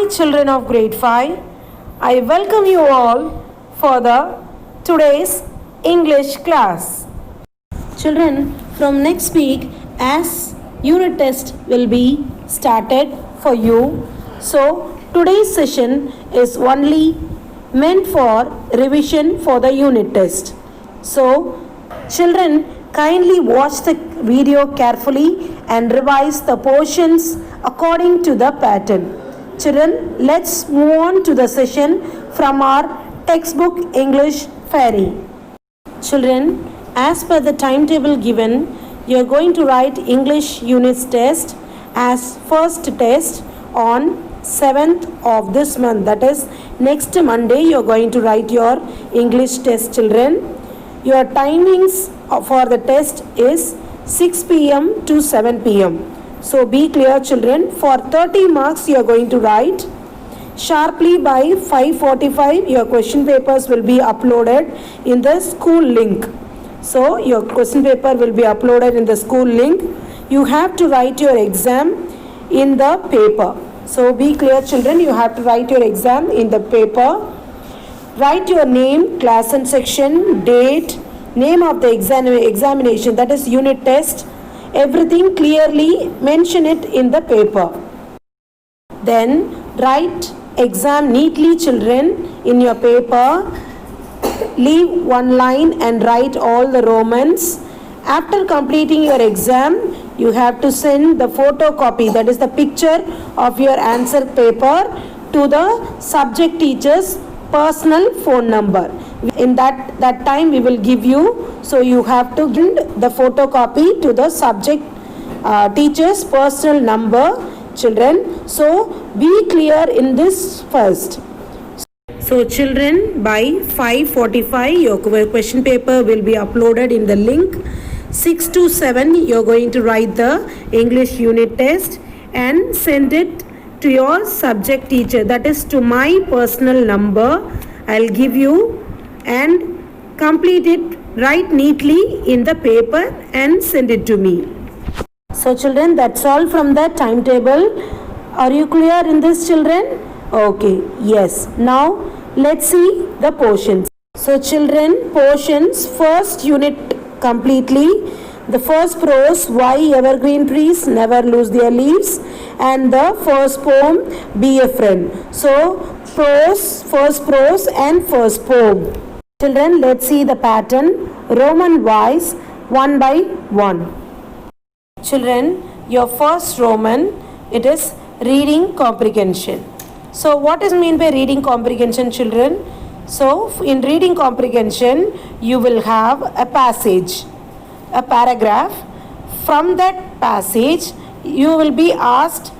Hi children of grade 5. I welcome you all for the today's English class. Children, from next week as unit test will be started for you. So today's session is only meant for revision for the unit test. So children, kindly watch the video carefully and revise the portions according to the pattern. Children, let's move on to the session from our textbook English Fairy. Children, as per the timetable given, you are going to write English unit test as first test on 7th of this month. That is next Monday you are going to write your English test, children. Your timings for the test is 6 p.m. to 7 p.m. So be clear, children. For 30 marks you are going to write. Sharply by 5:45 your question papers will be uploaded in the school link. So your question paper will be uploaded in the school link. You have to write your exam in the paper. So be clear, children. You have to write your exam in the paper. Write your name, class and section, date, name of the examination, that is unit test. Everything clearly mention it in the paper. Then write exam neatly, children, in your paper. Leave one line and write all the Romans. After completing your exam, you have to send the photocopy, that is the picture of your answer paper, to the subject teacher's personal phone number. In that time we will give you, so you have to give the photocopy to the subject teacher's personal number, children. So be clear in this first. So children, by 5:45 your question paper will be uploaded in the link. 6 to 7 you are going to write the English unit test and send it to your subject teacher, that is to my personal number. I'll give you, and complete it, write neatly in the paper and send it to me. So children, that's all from the timetable. Are you clear in this, children? Okay, yes. Now let's see the portions. So children, portions, first unit completely. The first prose, why evergreen trees never lose their leaves, and the first poem, be a friend. So prose, first prose and first poem. Children, let's see the pattern. Roman wise, one by one. Children, your first Roman, it is reading comprehension. So what is meant by reading comprehension, children? So in reading comprehension, you will have a passage, a paragraph. From that passage, you will be asked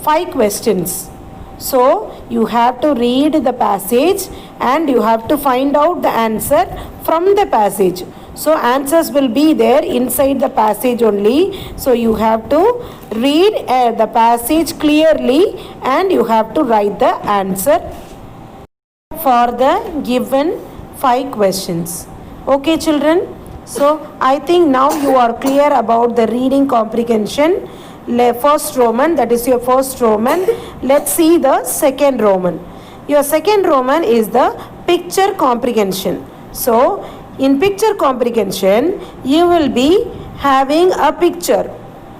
5 questions. So you have to read the passage and you have to find out the answer from the passage. So answers will be there inside the passage only. So you have to read the passage clearly and you have to write the answer for the given 5 questions. Okay, children? So I think now you are clear about the reading comprehension. First Roman, that is your first Roman. Let's see the second Roman. Your second Roman is the picture comprehension. So in picture comprehension, you will be having a picture.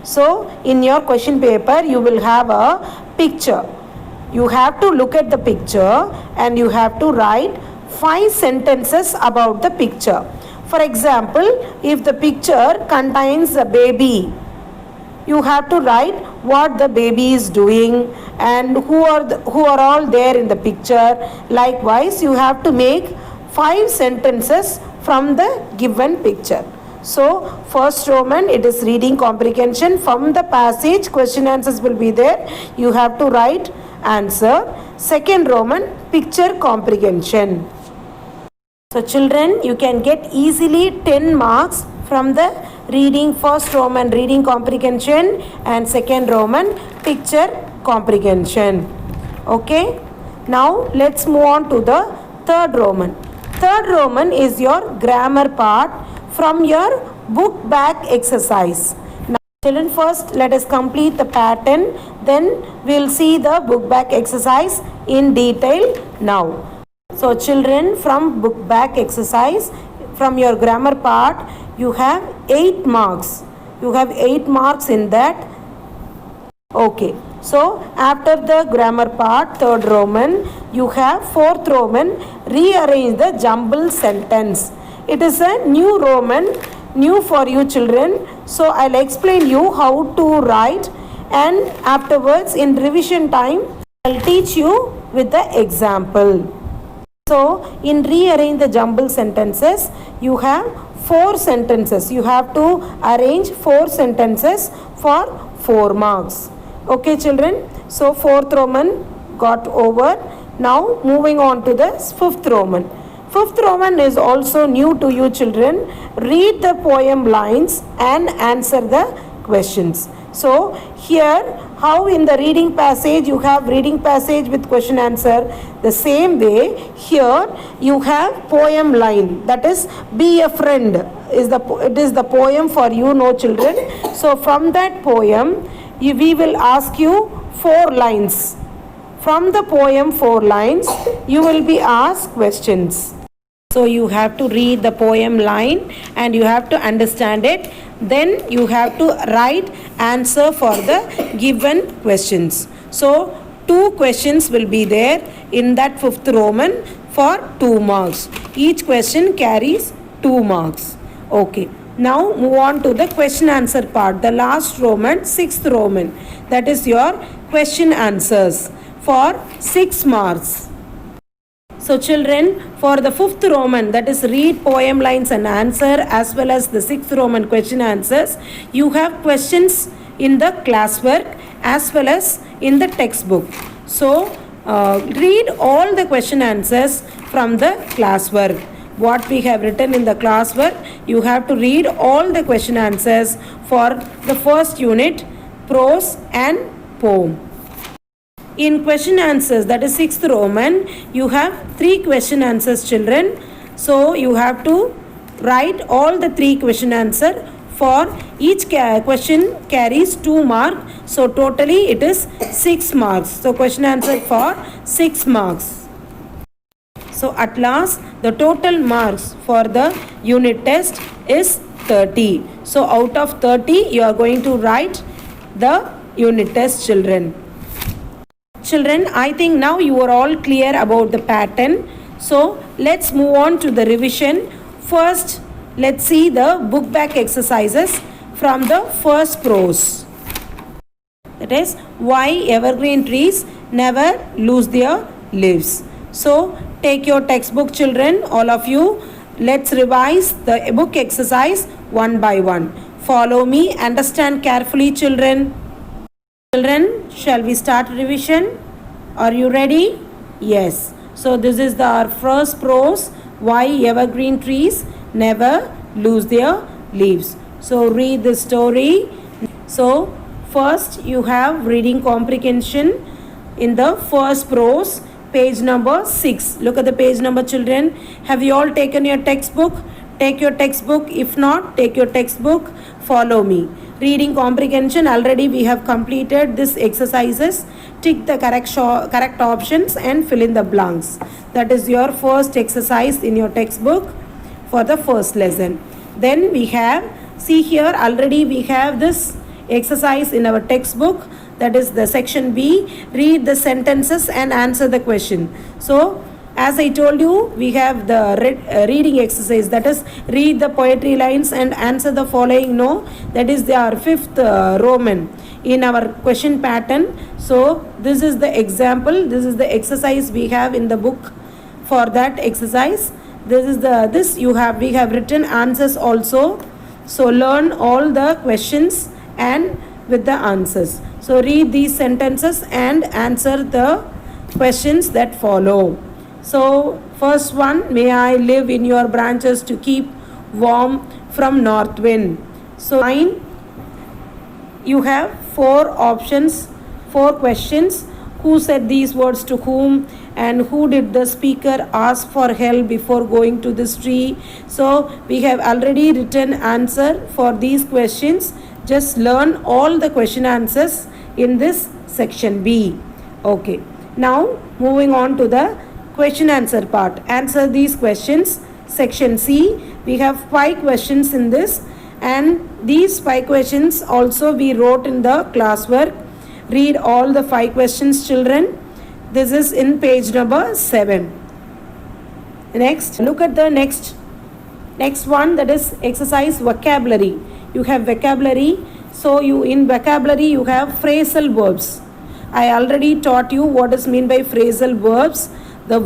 So in your question paper, you will have a picture. You have to look at the picture and you have to write 5 sentences about the picture. For example, if the picture contains a baby, you have to write what the baby is doing and who are all there in the picture. Likewise, you have to make 5 sentences from the given picture. So first Roman, it is reading comprehension. From the passage, question answers will be there. You have to write answer. Second Roman, picture comprehension. So children, you can get easily 10 marks from the reading first Roman, reading comprehension, and second Roman, picture comprehension. Okay. Now let's move on to the third Roman. Third Roman is your grammar part from your book back exercise. Children, first let us complete the pattern, then we'll see the book back exercise in detail now. So children, from book back exercise, from your grammar part, you have 8 marks. You have 8 marks in that. Okay. So after the grammar part, third Roman, you have fourth Roman, rearrange the jumble sentence. It is a new Roman, new for you children. So I'll explain you how to write, and afterwards in revision time, I'll teach you with the example. So in rearrange the jumble sentences, you have 4 sentences. You have to arrange 4 sentences for 4 marks. Okay children, so fourth Roman got over. Now moving on to the fifth Roman. Fifth Roman is also new to you children. Read the poem lines and answer the questions. So here, how in the reading passage you have reading passage with question answer, the same way here you have poem line, that is be a friend, it is the poem for you, no children. So from that poem we will ask you 4 lines. From the poem 4 lines, you will be asked questions. So you have to read the poem line and you have to understand it. Then you have to write answer for the given questions. So 2 questions will be there in that fifth Roman for 2 marks. Each question carries 2 marks. Okay. Now move on to the question answer part. The last Roman, sixth Roman. That is your question answers for 6 marks. So children, for the fifth Roman, that is read poem lines and answer, as well as the sixth Roman question answers, you have questions in the classwork as well as in the textbook. So read all the question answers from the classwork. What we have written in the classwork, you have to read all the question answers for the first unit, prose and poem. In question answers, that is sixth Roman, you have 3 question answers children. So you have to write all the 3 question answer. For each question carries 2 marks. So totally it is 6 marks. So question answer for 6 marks. So at last the total marks for the unit test is 30. So out of 30 you are going to write the unit test children. Children, I think now you are all clear about the pattern. So let's move on to the revision. First, let's see the book back exercises from the first prose. That is, why evergreen trees never lose their leaves. So take your textbook children, all of you. Let's revise the book exercise one by one. Follow me, understand carefully children. Children, shall we start revision? Are you ready? Yes. So this is our first prose, why evergreen trees never lose their leaves. So read the story. So first you have reading comprehension in the first prose, page number 6. Look at the page number children. Have you all taken your textbook? Take your textbook. If not, take your textbook. Follow me. Reading comprehension, already we have completed this exercises. Tick the correct options and fill in the blanks. That is your first exercise in your textbook for the first lesson. Then we have, see here already we have this exercise in our textbook, that is the section B. Read the sentences and answer the question. So as I told you, we have the reading exercise, that is read the poetry lines and answer the following no. That is our fifth Roman in our question pattern. So this is the example, this is the exercise we have in the book for that exercise. We have written answers also. So learn all the questions and with the answers. So read these sentences and answer the questions that follow. So first one, may I live in your branches to keep warm from north wind. So 9, you have 4 options, 4 questions. Who said these words to whom, and who did the speaker ask for help before going to this tree? So we have already written answer for these questions. Just learn all the question answers in this section B. Okay. Now moving on to the question answer part. Answer these questions. Section C. We have 5 questions in this, and these 5 questions also we wrote in the classwork. Read all the 5 questions, children. This is in page number 7. Next, look at the next one, that is exercise vocabulary. You have vocabulary. So you in vocabulary you have phrasal verbs. I already taught you what is mean by phrasal verbs. The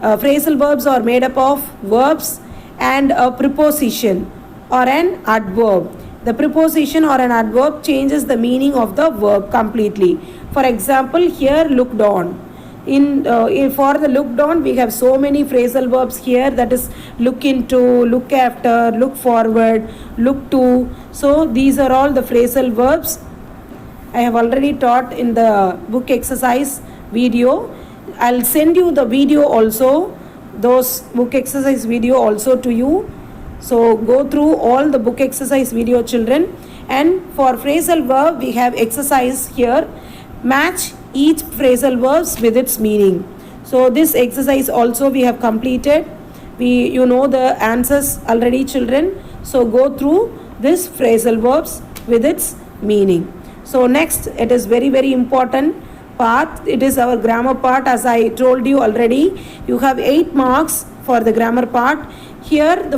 phrasal verbs are made up of verbs and a preposition or an adverb. The preposition or an adverb changes the meaning of the verb completely. For example, here looked on. For the looked on, we have so many phrasal verbs here, that is look into, look after, look forward, look to. So these are all the phrasal verbs. I have already taught in the book exercise video. I'll send you the video also, those book exercise video also to you. So go through all the book exercise video, children. And for phrasal verb, we have exercise here. Match each phrasal verbs with its meaning. So this exercise also we have completed. You know the answers already, children. So go through this phrasal verbs with its meaning. So next, it is very, very important part. It is our grammar part. As I told you already, you have 8 marks for the grammar part. Here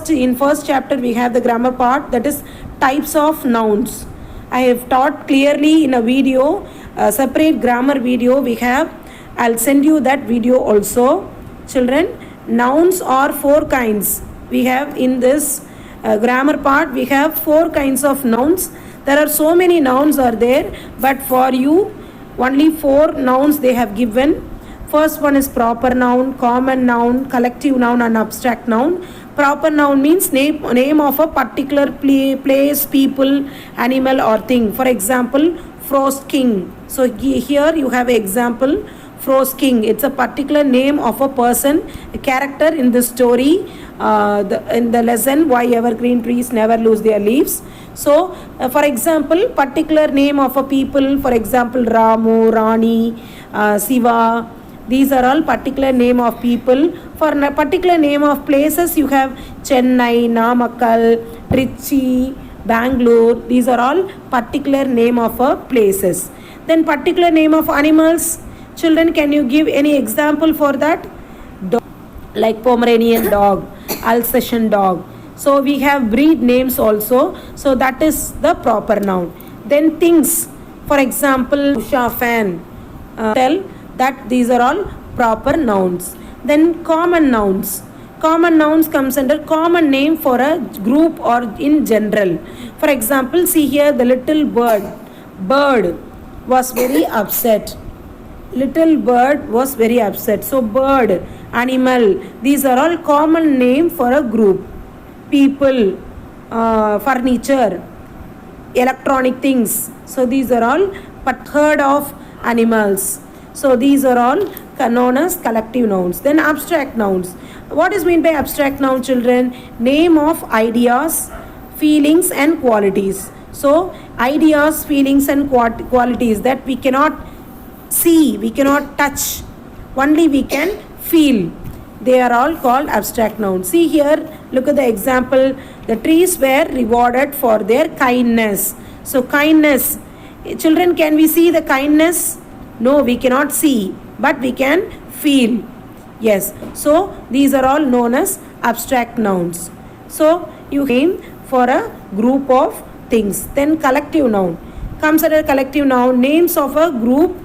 in first chapter we have the grammar part, that is types of nouns. I have taught clearly in a video, a separate grammar video we have. I'll send you that video also, children. Nouns are 4 kinds. We have in this grammar part, we have 4 kinds of nouns. There are so many nouns are there, but for you only 4 nouns they have given. First one is proper noun, common noun, collective noun and abstract noun. Proper noun means name of a particular place, people, animal or thing. For example, Frost King. So here you have an example, Frost King. It's a particular name of a person, a character in the story, in the lesson, why evergreen trees never lose their leaves. So for example, particular name of a people, for example, Ramu, Rani, Siva. These are all particular name of people. For a particular name of places, you have Chennai, Namakkal, Trichy, Bangalore. These are all particular name of places. Then particular name of animals. Children, can you give any example for that? Dog, like Pomeranian dog, Alsatian dog. So we have breed names also. So that is the proper noun. Then things. For example, Usha fan. Tell that these are all proper nouns. Then common nouns. Common nouns comes under common name for a group or in general. For example, see here the little bird. Bird was very upset. Little bird was very upset. So bird, animal, these are all common name for a group. People, furniture, electronic things. So these are all herd of animals. So these are all known as collective nouns. Then abstract nouns. What is meant by abstract noun, children? Name of ideas, feelings and qualities. So ideas, feelings and qualities that we cannot see, we cannot touch, only we can feel. They are all called abstract nouns. See here, look at the example. The trees were rewarded for their kindness. So kindness. Children, can we see the kindness? No, we cannot see, but we can feel. Yes. So these are all known as abstract nouns. So you aim for a group of things. Then collective noun. Comes under collective noun, names of a group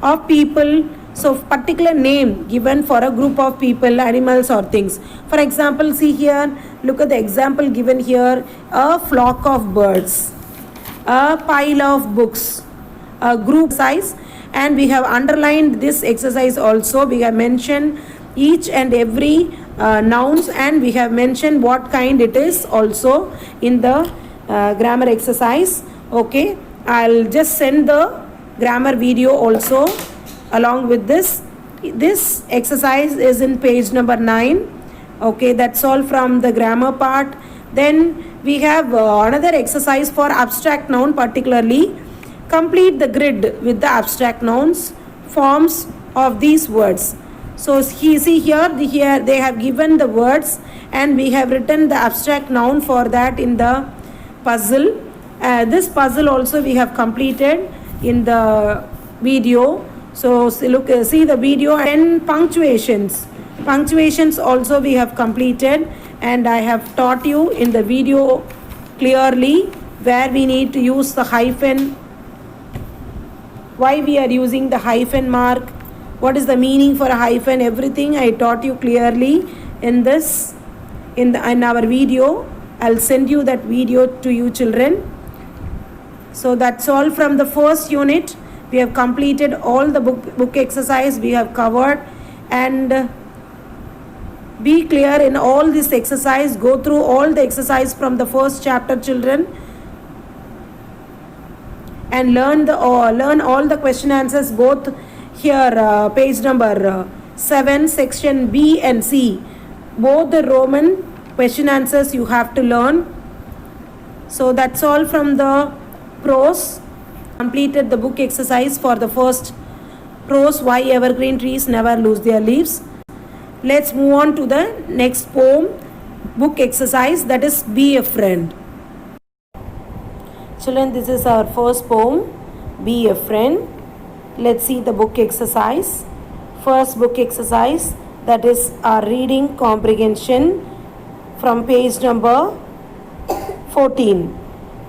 of people. So particular name given for a group of people, animals or things. For example, see here, look at the example given here. A flock of birds, a pile of books, a group size. And we have underlined this exercise also. We have mentioned each and every nouns, and we have mentioned what kind it is also in the grammar exercise. Okay, I'll just send the grammar video also along with this. This exercise is in page number 9. Okay, that's all from the grammar part. Then we have another exercise for abstract noun, particularly complete the grid with the abstract nouns forms of these words. So see here they have given the words and we have written the abstract noun for that in the puzzle. This puzzle also we have completed in the video. So see the video. And punctuations also we have completed, and I have taught you in the video clearly where we need to use the hyphen, why we are using the hyphen mark, what is the meaning for a hyphen, everything I taught you clearly in this in our video. I'll send you that video to you children. So that's all from the first unit. We have completed all the book exercise we have covered, and be clear in all this exercise. Go through all the exercise from the first chapter children, and learn all the question answers both here page number 7 section B and C. Both the Roman question answers you have to learn. So that's all from the prose. Completed the book exercise for the first prose, why evergreen trees never lose their leaves. Let's move on to the next poem book exercise, that is Be a Friend. Children, this is our first poem, Be a Friend. Let's see the book exercise. First book exercise, that is our reading comprehension from page number 14.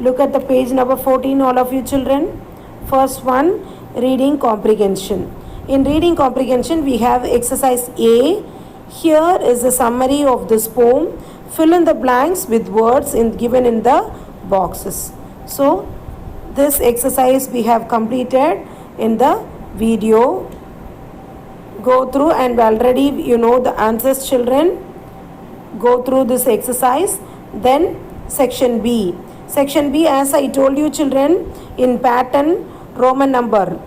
Look at the page number 14, all of you children. First one, reading comprehension. In reading comprehension, we have exercise A. Here is a summary of this poem. Fill in the blanks with words given in the boxes. So, this exercise we have completed in the video. Go through, and already you know the answers children. Go through this exercise. Then section B. Section B, as I told you children, in pattern Roman number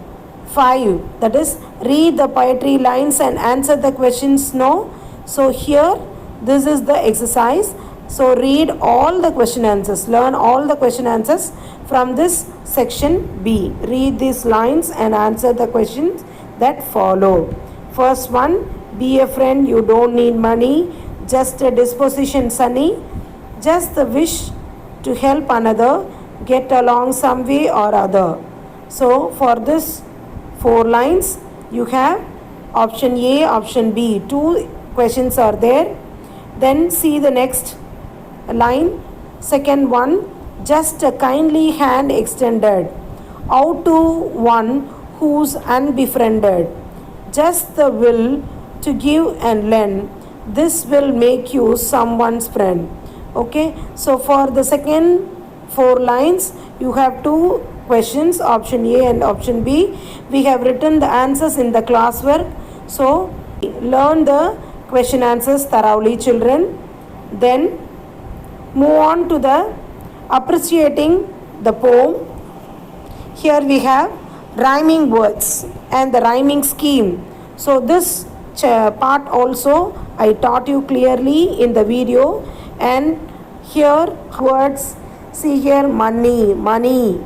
5, that is read the poetry lines and answer the questions. No. So here this is the exercise. So read all the question answers, learn all the question answers from this section B. Read these lines and answer the questions that follow. First one, be a friend, you don't need money, just a disposition sunny, just the wish to help another, get along some way or other. So for this 4 lines, you have option A, option B. 2 questions are there. Then see the next line. Second one, just a kindly hand extended out to one who's unbefriended. Just the will to give and lend. This will make you someone's friend. Okay, so for the second 4 lines, you have 2 questions, option A and option B. We have written the answers in the classwork. So, learn the question answers thoroughly, children. Then, move on to the appreciating the poem. Here we have rhyming words and the rhyming scheme. So, this part also I taught you clearly in the video. And here words, see here money, money,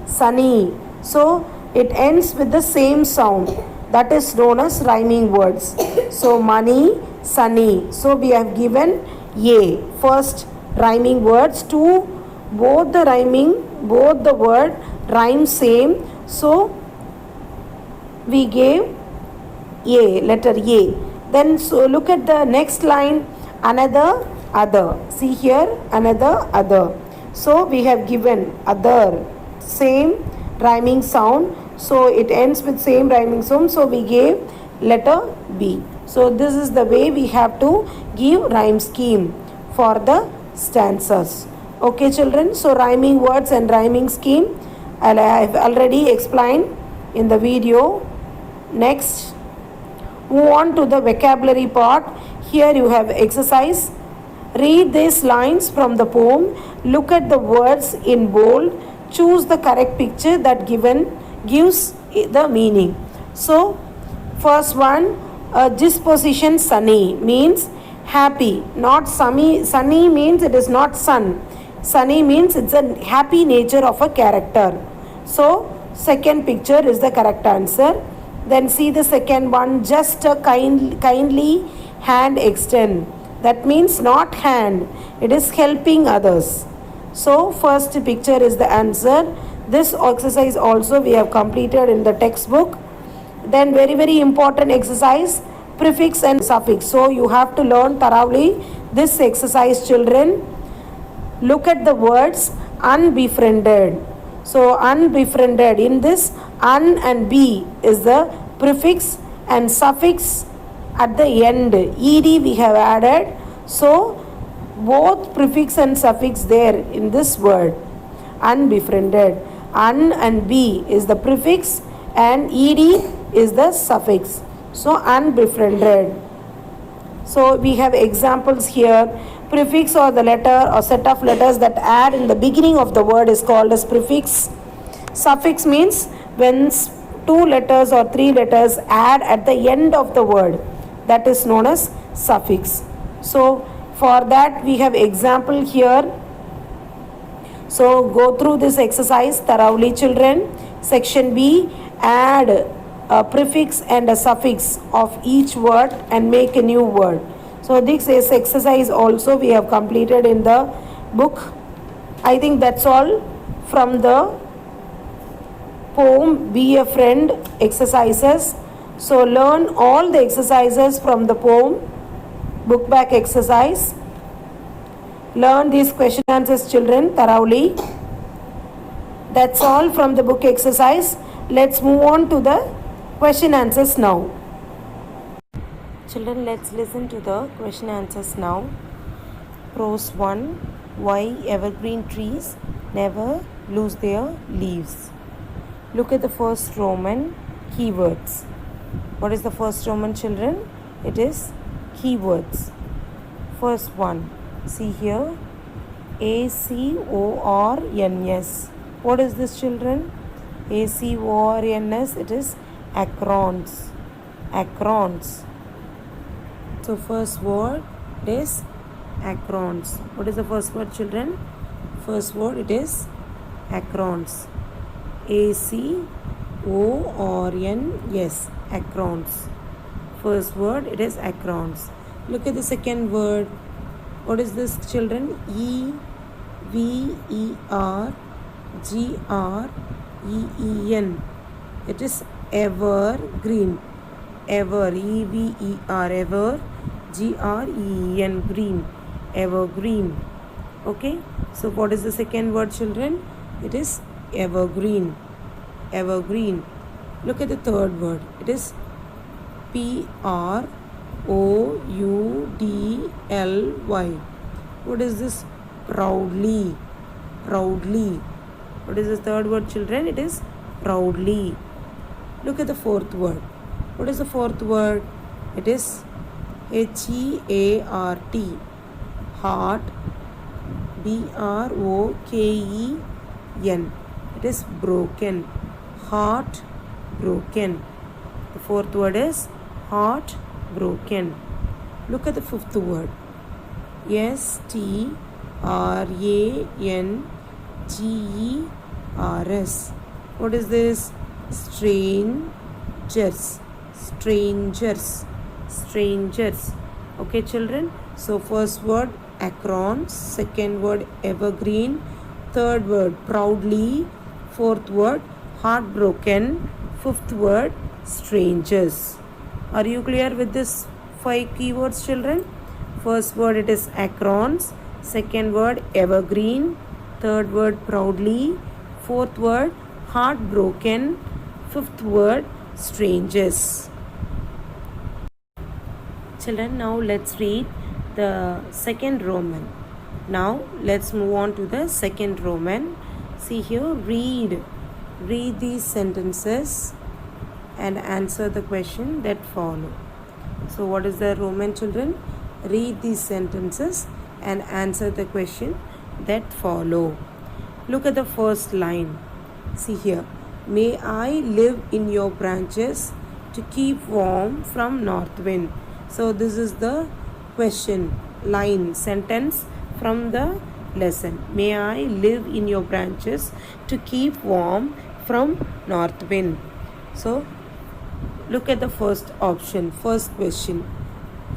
sunny. So it ends with the same sound, that is known as rhyming words. So money, sunny. So we have given A, first rhyming words. 2, both the word rhyme same. So we gave A, letter A. Then so look at the next line, another, other. See here, another, other. So we have given other, same rhyming sound. So it ends with same rhyming sound. So we gave letter B. So this is the way we have to give rhyme scheme for the stanzas. Okay children, so rhyming words and rhyming scheme I have already explained in the video. Next, move on to the vocabulary part. Here you have exercise. Read these lines from the poem. Look at the words in bold. Choose the correct picture that gives the meaning. So, first one, disposition sunny means happy. Not sunny. Sunny means it is not sun. Sunny means it's a happy nature of a character. So second picture is the correct answer. Then see the second one, just a kindly hand extend. That means not hand, it is helping others. So first picture is the answer. This exercise also we have completed in the textbook. Then very important exercise, prefix and suffix. So you have to learn thoroughly this exercise, children. Look at the words unbefriended. So unbefriended, in this un and be is the prefix and suffix at the end. Ed we have added. So both prefix and suffix there in this word unbefriended. Un and be is the prefix and ed is the suffix. So unbefriended. So we have examples here. Prefix or the letter or set of letters that add in the beginning of the word is called as prefix. Suffix means when two letters or three letters add at the end of the word, that is known as suffix. So for that we have example here. So go through this exercise thoroughly, children. Section B, add a prefix and a suffix of each word and make a new word. So this is exercise also we have completed in the book. I think that's all from the poem Be a Friend exercises. So learn all the exercises from the poem, book back exercise. Learn these question answers, children, thoroughly. That's all from the book exercise. Let's move on to the question answers now. Children, let's listen to the question answers now. Prose 1. Why evergreen trees never lose their leaves? Look at the first Roman, keywords. What is the first Roman, children? It is keywords. First one, see here, ACORNS. What is this, children? ACORNS, it is acrons. Acrons. So first word is acrons. What is the first word, children? First word, it is acrons. ACORNS, acrons. First word, it is acrons. Look at the second word. What is this, children? EVERGREEN. It is evergreen. Ever, EVER, ever, GREEN, green, evergreen. Okay, so what is the second word, children? It is evergreen. Evergreen. Look at the third word. It is PROUDLY. What is this? Proudly. Proudly. What is the third word, children? It is proudly. Look at the fourth word. What is the fourth word? It is HEART. Heart. BROKEN. It is broken. Heart broken. The fourth word is heart broken. Look at the fifth word. STRANGERS. What is this? Strangers. Strangers. Strangers. Okay, children. So first word acrons, second word evergreen, third word proudly, fourth word heartbroken, fifth word strangers. Are you clear with this 5 keywords, children? First word, it is acrons, second word evergreen, third word proudly, fourth word heartbroken, fifth word strangers. Children, now let's read the second Roman. Now let's move on to the second Roman. See here, read these sentences and answer the question that follow. So what is the Roman, children? Read these sentences and answer the question that follow. Look at the first line. See here, may I live in your branches to keep warm from north wind. So this is the question line, sentence from the lesson. May I live in your branches to keep warm from north wind. So look at the first option, first question.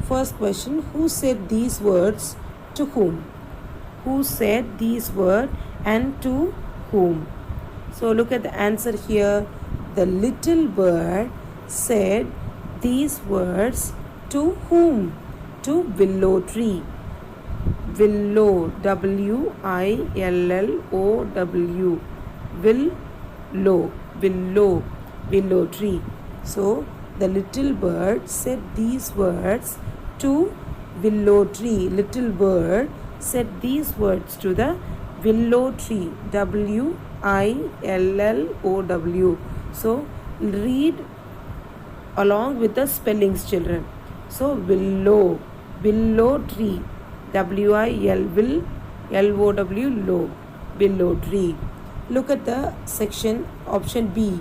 First question, who said these words to whom? Who said these words and to whom? So look at the answer here. The little bird said these words to whom? To willow tree. Willow, W-I-L-L-O-W. Willow, willow, willow tree. So the little bird said these words to willow tree. Little bird said these words to the willow tree. W-I-L-L-O-W. So read along with the spellings, children. So willow, willow tree. W-I-L, will, L-O-W, low, willow tree. Look at the section, option B.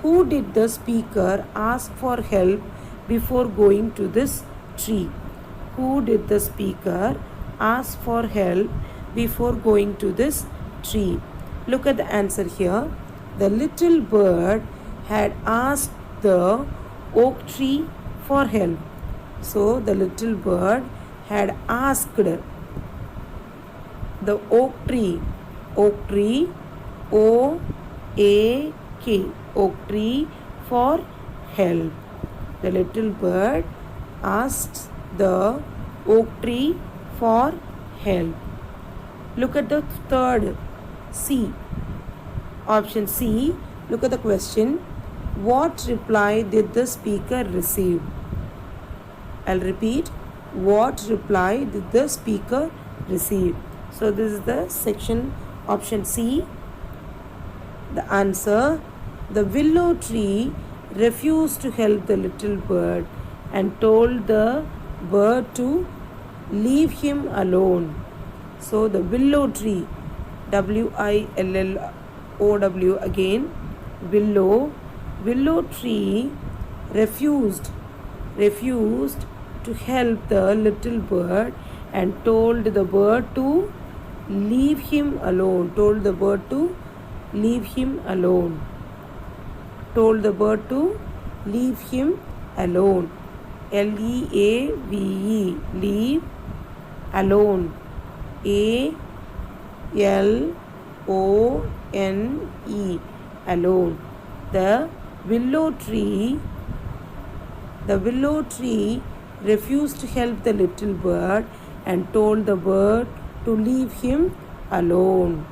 Who did the speaker ask for help before going to this tree? Who did the speaker ask for help before going to this tree? Look at the answer here. The little bird had asked the oak tree for help. So the little bird had asked the oak tree, O-A-K, oak tree for help. The little bird asked the oak tree for help. Look at the third, C, option C. Look at the question. What reply did the speaker receive? I'll repeat. What reply did the speaker receive? So this is the section, option C. The answer, the willow tree refused to help the little bird and told the bird to leave him alone. So the willow tree, W-I-L-L-O-W again, willow tree refused to help the little bird and told the bird to leave him alone. Told the bird to leave him alone. Told the bird to leave him alone. L-E-A-V-E, leave, alone, A-L-O-N-E, alone. The willow tree refused to help the little bird and told the bird to leave him alone.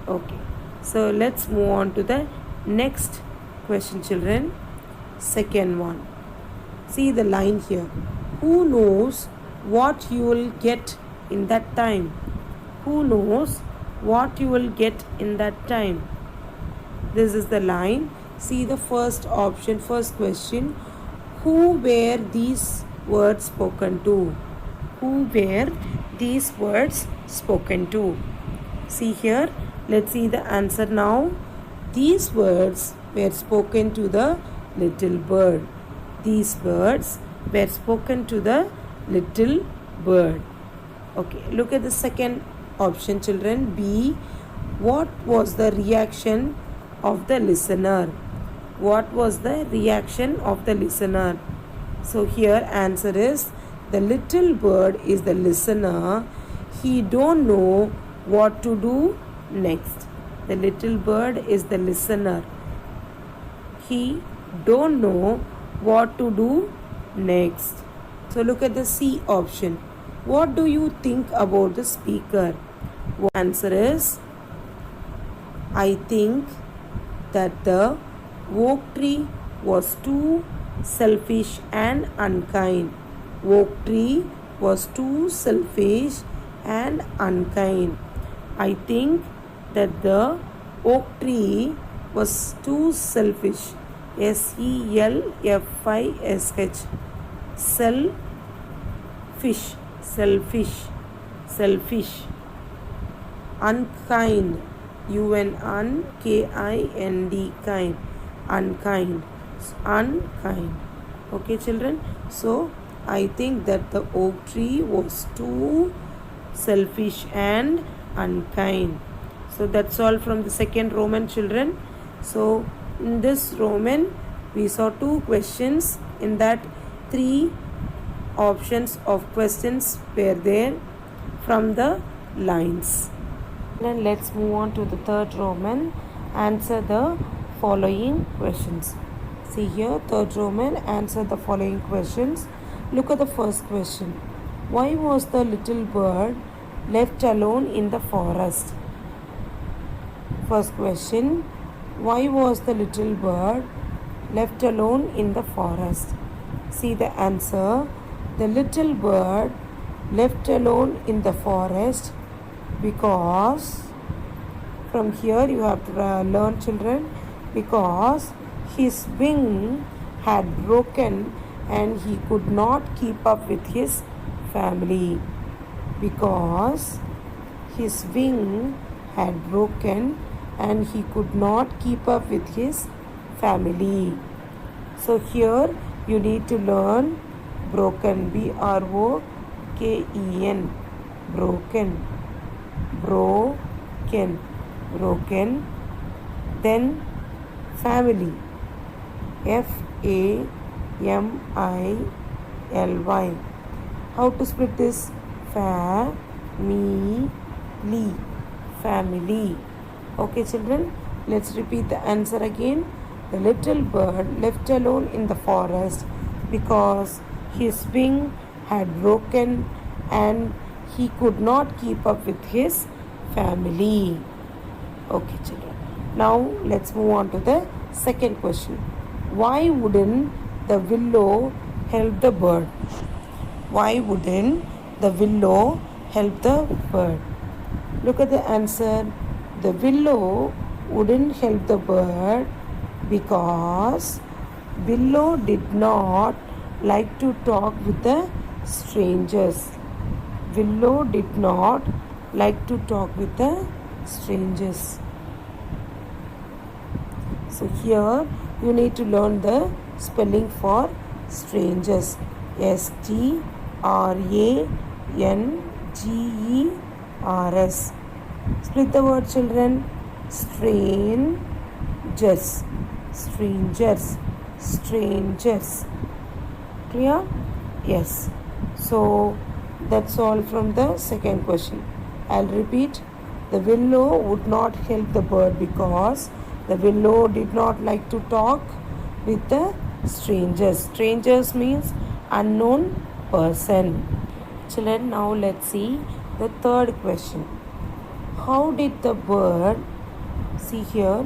Okay, so let's move on to the next question, children. Second one. See the line here. Who knows what you will get in that time? Who knows what you will get in that time? This is the line. See the first option, first question. Who were these words spoken to? Who were these words spoken to? See here, let's see the answer now. These words were spoken to the little bird. These words were spoken to the little bird. Okay, look at the second option, children, B. What was the reaction of the listener? What was the reaction of the listener? So here answer is, the little bird is the listener. He don't know what to do next. The little bird is the listener. He don't know what to do next. So look at the C option. What do you think about the speaker? Answer is, I think that the oak tree was too selfish and unkind. Oak tree was too selfish and unkind. I think that the oak tree was too selfish. S-E-L-F-I-S-H. Selfish. Unkind. U-N-K-I-N-D, kind. Unkind. Okay, children. So I think that the oak tree was too selfish and unkind. So that's all from the second Roman, children. So in this Roman we saw 2 questions. In that 3 options of questions were there from the lines. Then let's move on to the third Roman. Answer the following questions. See here, third Roman, answer the following questions. Look at the first question. Why was the little bird left alone in the forest? First question. Why was the little bird left alone in the forest? See the answer. The little bird left alone in the forest because, from here you have to learn, children, because his wing had broken and he could not keep up with his family. Because his wing had broken and he could not keep up with his family. So here you need to learn broken, broken, broken, broken, broken. Then family, family. How to split this? Family, family. Okay, children, let's repeat the answer again. The little bird left alone in the forest because his wing had broken and he could not keep up with his family. Okay, children. Now let's move on to the second question. Why wouldn't the willow help the bird? Why wouldn't the willow help the bird? Look at the answer. The willow wouldn't help the bird because willow did not like to talk with the strangers. Willow did not like to talk with the strangers. So here you need to learn the spelling for strangers. strangers. Split the word, children. Strangers, strangers, strangers. Clear? Yes. So that's all from the second question. I'll repeat. The willow would not help the bird because the willow did not like to talk with the strangers. Strangers means unknown person. Children, now let's see the third question. How did the bird, see here,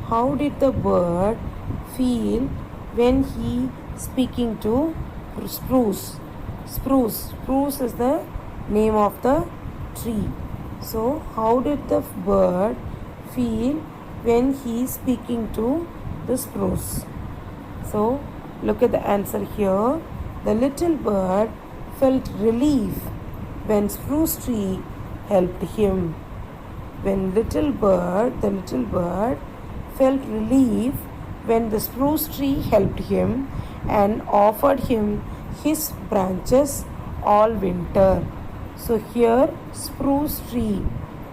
how did the bird feel when he speaking to spruce? Spruce is the name of the tree. So how did the bird feel when he is speaking to the spruce? So look at the answer here. The little bird felt relief when spruce tree helped him. When the little bird felt relief when the spruce tree helped him and offered him his branches all winter. So here spruce tree,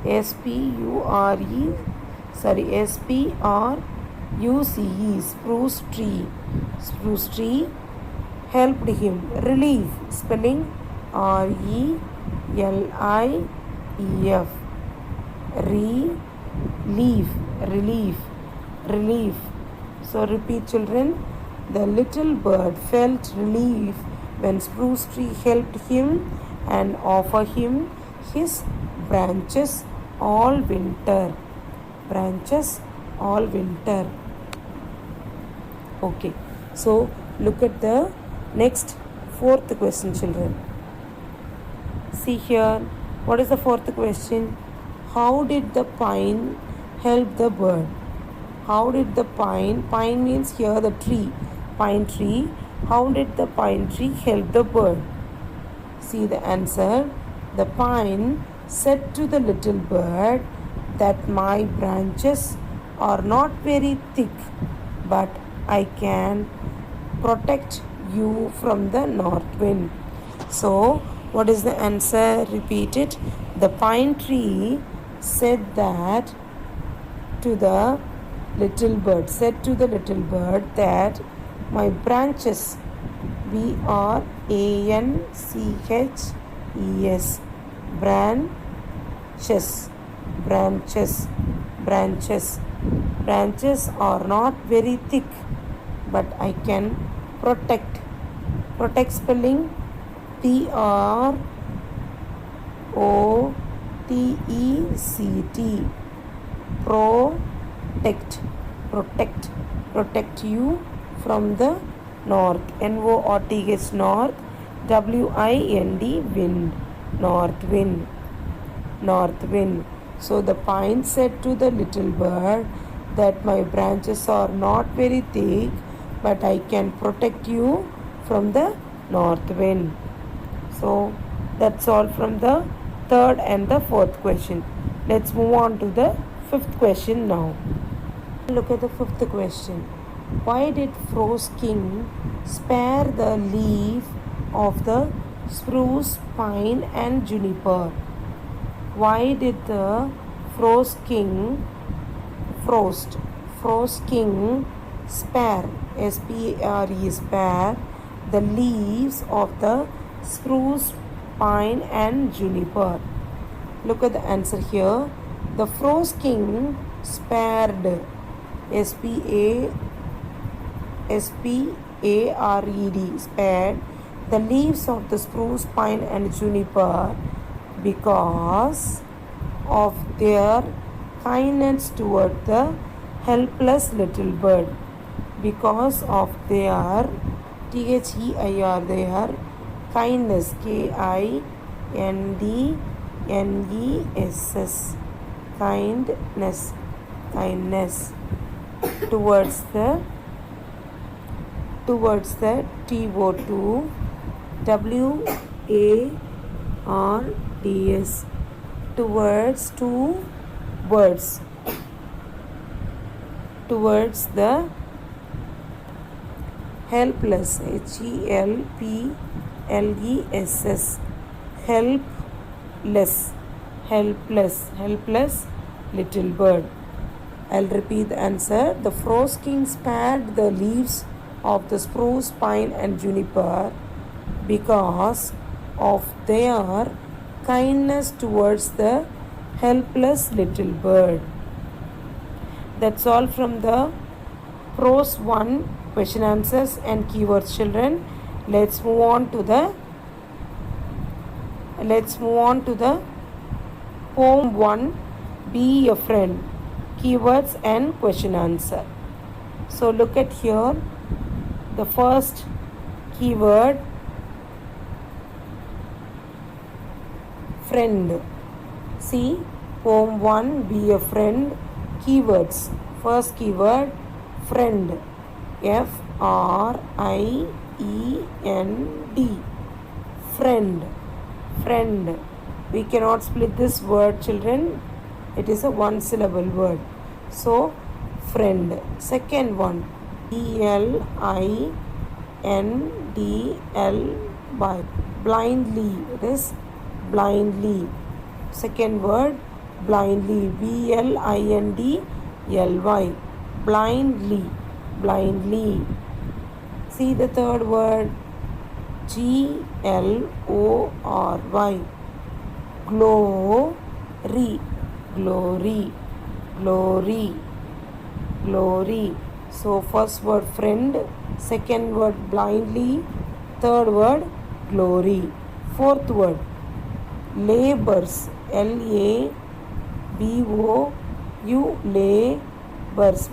SPRUCE, spruce tree helped him. Relief, spelling RELIEF. Relief. So repeat, children. The little bird felt relief when spruce tree helped him and offered him his branches all winter. Okay. So look at the next fourth question, children. See here. What is the fourth question? How did the pine help the bird? How did the pine means here the tree, pine tree. How did the pine tree help the bird? See the answer. The pine said to the little bird that my branches are not very thick, but I can protect you from the north wind. So what is the answer? Repeat it. The pine tree said that to the little bird, said to the little bird that my branches, branches, branches are not very thick, but I can protect. Protect spelling protect. Protect you from the north. north. North. wind. North wind. So the pine said to the little bird that my branches are not very thick, but I can protect you from the north wind. So that's all from the third and the fourth question. Let's move on to the fifth question now. Look at the fifth question. Why did Frost King spare the leaf of the spruce, pine and juniper? Why did the Frost King spare, S-P-A-R-E, spare the leaves of the spruce, pine and juniper? Look at the answer here. The Frost King spared, S-P-A-R-E-D, spared the leaves of the spruce, pine and juniper because of their kindness toward the helpless little bird. Because of their THEIR, their kindness, KINDNESS, kindness towards the TO2 WARDS, towards two birds, towards the helpless, HELPLESS, helpless little bird. I'll repeat the answer. The Frost King spared the leaves of the spruce, pine and juniper because of their kindness towards the helpless little bird. That's all from the prose 1 question answers and keywords, children. Let's move on to the poem 1, Be a Friend, keywords and question answer. So look at here, the first keyword, friend. See, poem 1, Be a Friend, keywords. First keyword, friend, FRIEND, friend. We cannot split this word, children. It is a one syllable word. So friend. Second one, BLINDLY, blindly. It is blindly. Second word, blindly, BLINDLY, blindly. See the third word, GLORY, glory. So first word friend, second word blindly, third word glory. Fourth word, labors, LABOU, labors,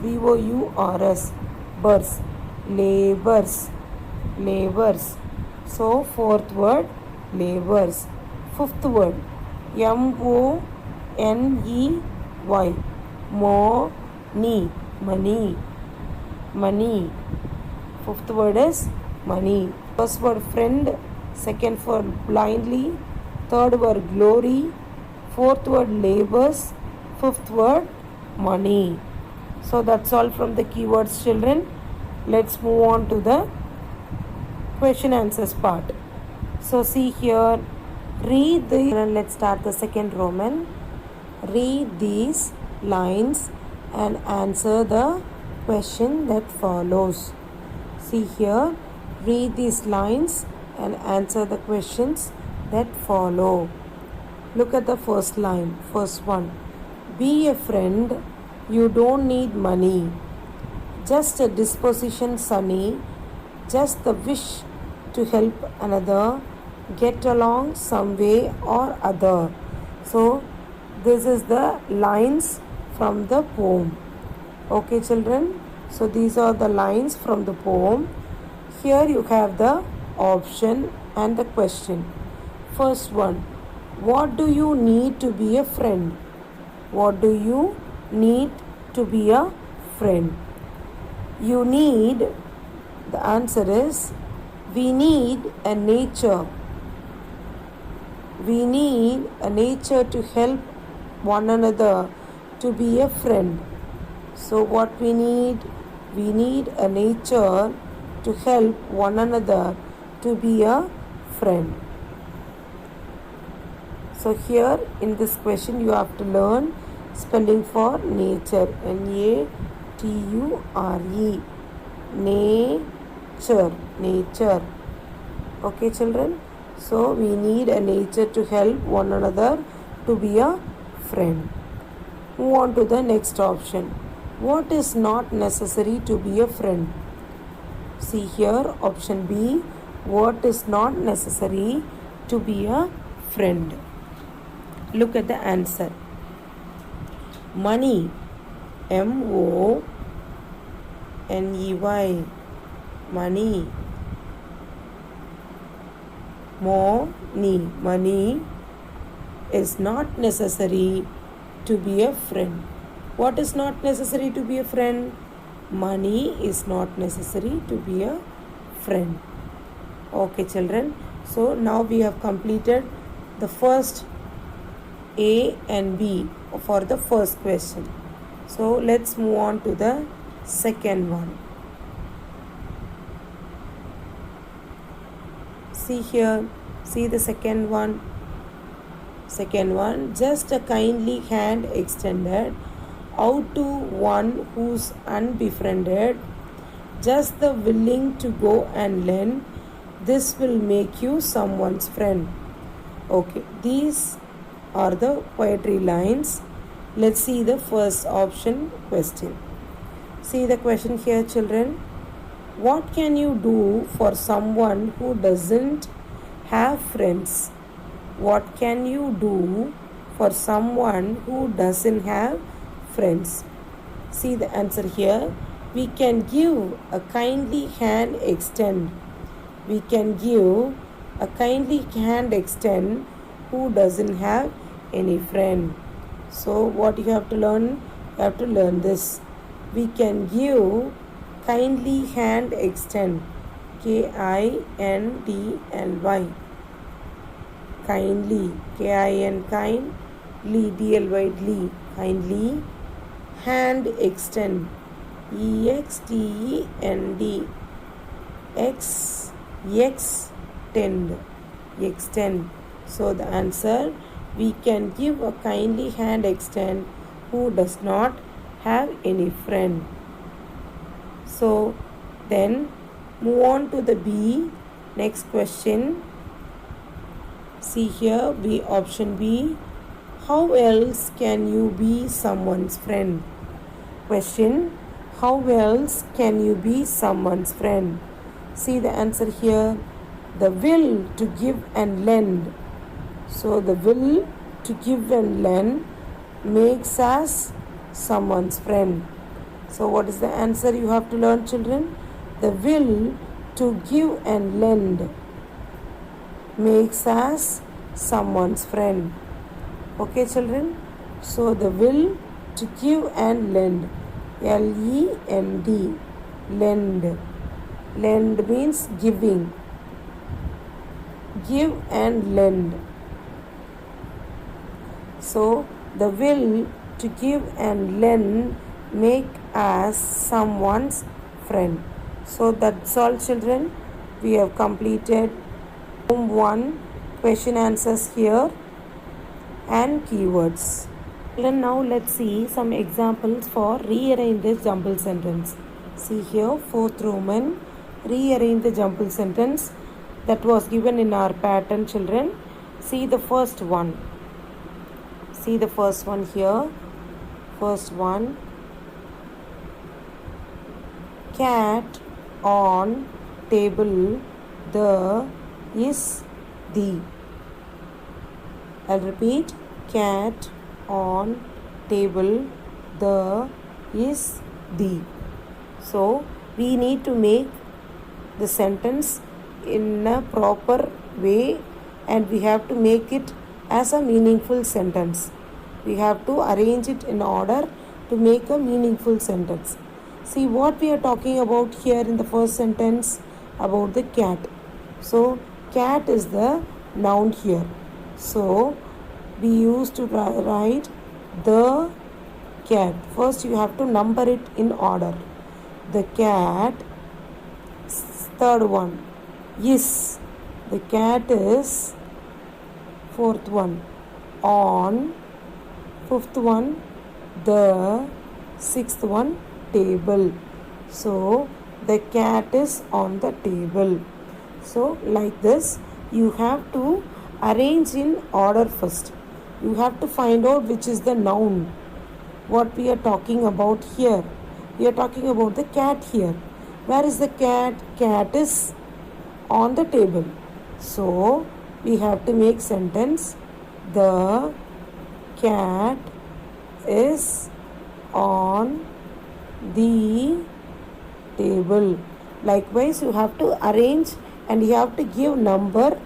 BOURS, labors. So fourth word, labors. Fifth word, MONEY, money. Fifth word is money. First word friend, second word blindly, third word glory, fourth word labors, fifth word money. So that's all from the keywords, children. Let's move on to the question answers part. So see here, read the, let's start the second Roman. Read these lines and answer the question that follows. See here, read these lines and answer the questions that follow. Look at the first line, first one. Be a friend, you don't need money. Just a disposition sunny, just the wish to help another, get along some way or other. So, this is the lines from the poem. Okay, children? So, these are the lines from the poem. Here you have the option and the question. First one, what do you need to be a friend? What do you need to be a friend? You need, the answer is, we need a nature. We need a nature to help one another to be a friend. So what we need a nature to help one another to be a friend. So here in this question you have to learn spelling for nature. Nature. Nature. Okay, children? So we need a nature to help one another to be a friend. Move on to the next option. What is not necessary to be a friend? See here, option B. What is not necessary to be a friend? Look at the answer. Money. M-O-N-E-Y. Money. Money is not necessary to be a friend. What is not necessary to be a friend? Money is not necessary to be a friend. Okay, children. So now we have completed the first A and B for the first question. So let's move on to the second one. See here, see the second one. Second one, just a kindly hand extended out to one who's unbefriended, just the willing to go and lend, this will make you someone's friend. Okay, these are the poetry lines. Let's see the first option question. See the question here, children. What can you do for someone who doesn't have friends? What can you do for someone who doesn't have friends? See the answer here. We can give a kindly hand extend. We can give a kindly hand extend who doesn't have any friend. So what you have to learn? You have to learn this. We can give kindly hand extend. Kindly. Kindly. Kin kind. Dly. Kindly. Hand extend. Extend. Extend. So the answer, we can give a kindly hand extend who does not have any friend. So then move on to the B. Next question. See here, B, option B. How else can you be someone's friend? Question. How else can you be someone's friend? See the answer here. The will to give and lend. So the will to give and lend makes us someone's friend. So what is the answer you have to learn, children? The will to give and lend makes us someone's friend. Okay, children? So the will to give and lend. L-E-N-D. Lend. Lend means giving. Give and lend. So the will to give and lend make us someone's friend. So that's all, children. We have completed Poem 1, question answers here and keywords. Children, now let's see some examples for rearrange the jumble sentence. See here, fourth Roman, rearrange the jumble sentence that was given in our pattern, children. See the first one. See the first one here. First one. Cat on table, the is the. I'll repeat. Cat on table, the is the. So we need to make the sentence in a proper way, and we have to make it as a meaningful sentence. We have to arrange it in order to make a meaningful sentence. See what we are talking about here in the first sentence about the cat. So cat is the noun here. So we used to write the cat. First you have to number it in order. The cat, third one, is. The cat is fourth one. On, fifth one, the sixth one, table. So the cat is on the table. So like this, you have to arrange in order first. You have to find out which is the noun. What we are talking about here. We are talking about the cat here. Where is the cat? Cat is on the table. So we have to make sentence. The cat is on the table. Likewise, you have to arrange and you have to give number,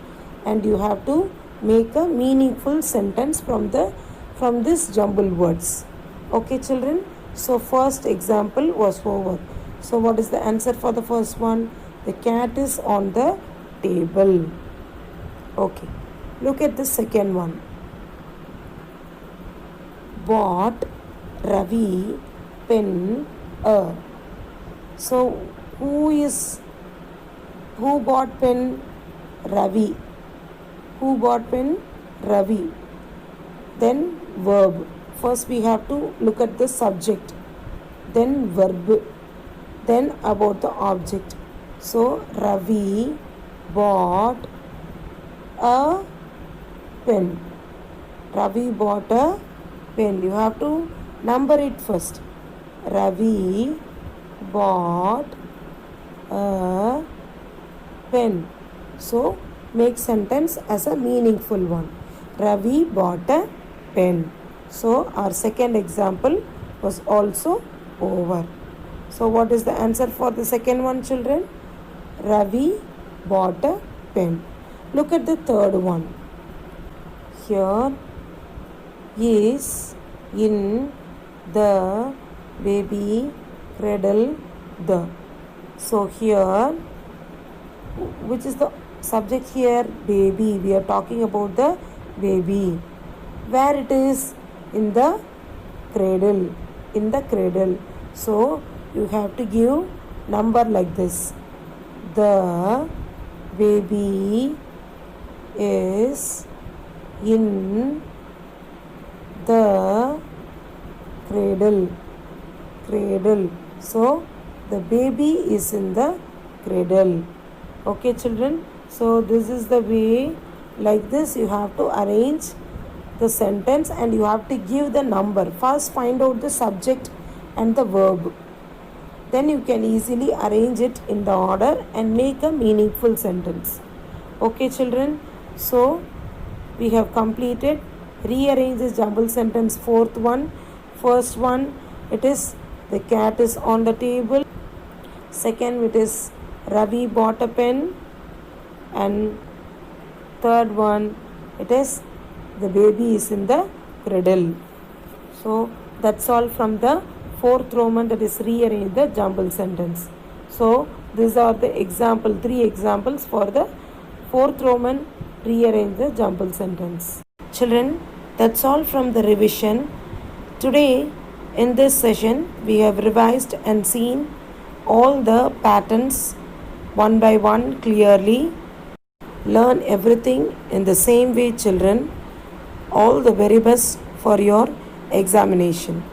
and you have to make a meaningful sentence from this jumbled words. Okay, children. So first example was over. So what is the answer for the first one? The cat is on the table. Okay. Look at the second one. Bought Ravi pen a. So who bought pen? Ravi. Who bought pen? Ravi. Then verb. First we have to look at the subject. Then verb. Then about the object. So Ravi bought a pen. Ravi bought a pen. You have to number it first. Ravi bought a pen. So make sentence as a meaningful one. Ravi bought a pen. So our second example was also over. So what is the answer for the second one, children? Ravi bought a pen. Look at the third one. Here is in the baby cradle the. So here, which is the subject here? Baby. We are talking about the baby. Where it is? In the cradle. In the cradle. So you have to give number like this. The baby is in the cradle. Cradle. So the baby is in the cradle. Okay, children. So this is the way. Like this you have to arrange the sentence, and you have to give the number. First find out the subject and the verb. Then you can easily arrange it in the order and make a meaningful sentence. Okay, children. So we have completed. Rearrange this jumble sentence. Fourth one. First one, it is the cat is on the table. Second, it is Ravi bought a pen. And third one, it is the baby is in the cradle. So that's all from the fourth Roman, that is rearrange the jumble sentence. So these are the example, 3 examples for the fourth Roman, rearrange the jumble sentence. Children, that's all from the revision. Today in this session we have revised and seen all the patterns one by one clearly. Learn everything in the same way, children. All the very best for your examination.